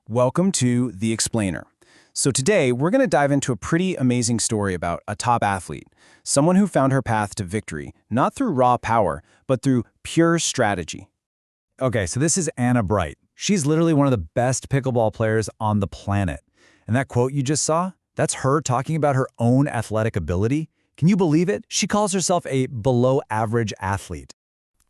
Welcome to The Explainer. So today, we're going to dive into a pretty amazing story about a top athlete, someone who found her path to victory, not through raw power, but through pure strategy. Okay, so this is Anna Bright. She's literally one of the best pickleball players on the planet. And that quote you just saw, that's her talking about her own athletic ability. Can you believe it? She calls herself a below-average athlete.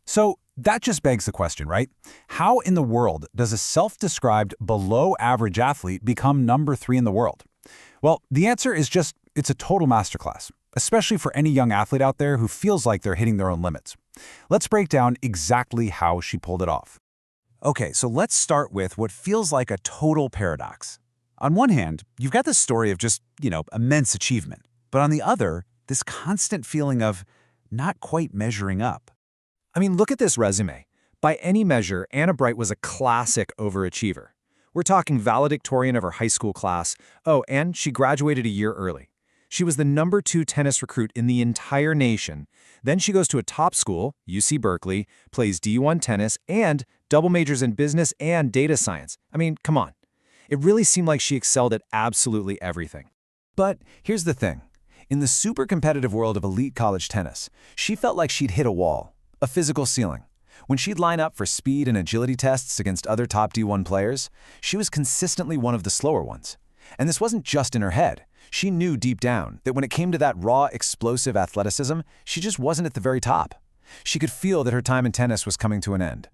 So that just begs the question, right? How in the world does a self-described below-average athlete become number 3 in the world? Well, the answer is just, it's a total masterclass, especially for any young athlete out there who feels like they're hitting their own limits. Let's break down exactly how she pulled it off. Okay, so let's start with what feels like a total paradox. On one hand, you've got the story of just, immense achievement. But on the other, this constant feeling of not quite measuring up. I mean, look at this resume. By any measure, Anna Bright was a classic overachiever. We're talking valedictorian of her high school class. Oh, and she graduated a year early. She was the number 2 tennis recruit in the entire nation. Then she goes to a top school, UC Berkeley, plays D1 tennis, and double majors in business and data science. I mean, come on. It really seemed like she excelled at absolutely everything. But here's the thing. In the super competitive world of elite college tennis, she felt like she'd hit a wall. A physical ceiling. When she'd line up for speed and agility tests against other top D1 players, she was consistently one of the slower ones. And this wasn't just in her head. She knew deep down that when it came to that raw, explosive athleticism, she just wasn't at the very top. She could feel that her time in tennis was coming to an end.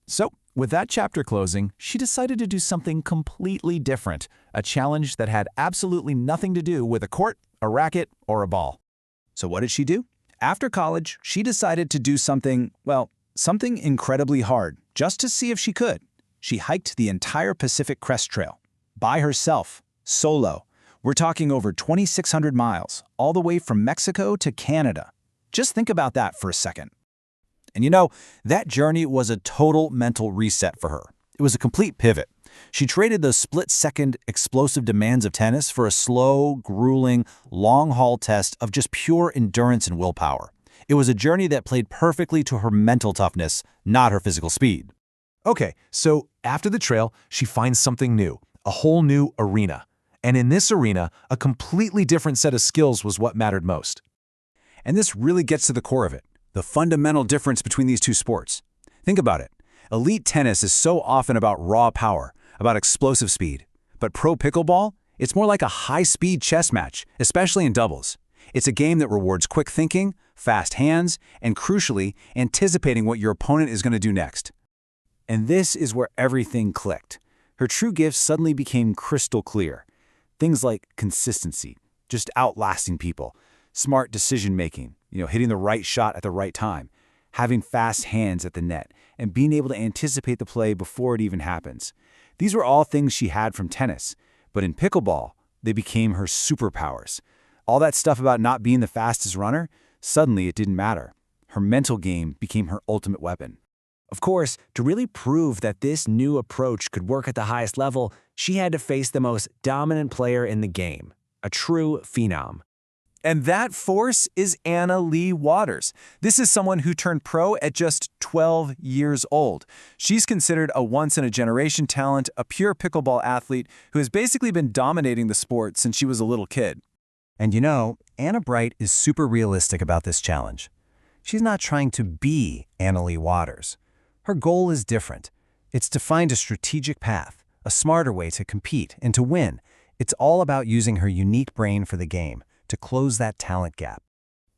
So, with that chapter closing, she decided to do something completely different, a challenge that had absolutely nothing to do with a court, a racket, or a ball. So what did she do? After college, she decided to do something incredibly hard, just to see if she could. She hiked the entire Pacific Crest Trail, by herself, solo. We're talking over 2,600 miles, all the way from Mexico to Canada. Just think about that for a second. And that journey was a total mental reset for her. It was a complete pivot. She traded those split-second explosive demands of tennis for a slow, grueling, long-haul test of just pure endurance and willpower. It was a journey that played perfectly to her mental toughness, not her physical speed. Okay, so after the trail, she finds something new, a whole new arena. And in this arena, a completely different set of skills was what mattered most. And this really gets to the core of it, the fundamental difference between these two sports. Think about it. Elite tennis is so often about raw power, about explosive speed. But pro pickleball, it's more like a high-speed chess match, especially in doubles. It's a game that rewards quick thinking, fast hands, and crucially, anticipating what your opponent is going to do next. And this is where everything clicked. Her true gifts suddenly became crystal clear. Things like consistency, just outlasting people, smart decision-making, hitting the right shot at the right time, having fast hands at the net, and being able to anticipate the play before it even happens. These were all things she had from tennis, but in pickleball, they became her superpowers. All that stuff about not being the fastest runner, suddenly it didn't matter. Her mental game became her ultimate weapon. Of course, to really prove that this new approach could work at the highest level, she had to face the most dominant player in the game, a true phenom. And that force is Anna Leigh Waters. This is someone who turned pro at just 12 years old. She's considered a once-in-a-generation talent, a pure pickleball athlete who has basically been dominating the sport since she was a little kid. And Anna Bright is super realistic about this challenge. She's not trying to be Anna Leigh Waters. Her goal is different. It's to find a strategic path, a smarter way to compete and to win. It's all about using her unique brain for the game, to close that talent gap.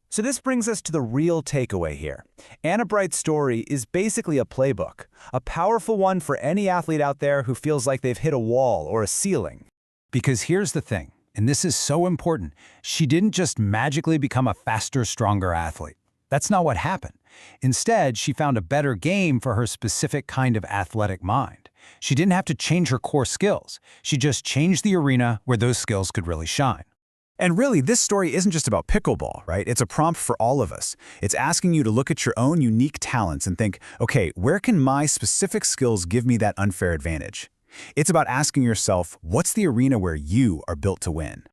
So this brings us to the real takeaway here. Anna Bright's story is basically a playbook, a powerful one for any athlete out there who feels like they've hit a wall or a ceiling. Because here's the thing, and this is so important, she didn't just magically become a faster, stronger athlete. That's not what happened. Instead, she found a better game for her specific kind of athletic mind. She didn't have to change her core skills. She just changed the arena where those skills could really shine. And really, this story isn't just about pickleball, right? It's a prompt for all of us. It's asking you to look at your own unique talents and think, okay, where can my specific skills give me that unfair advantage? It's about asking yourself, what's the arena where you are built to win?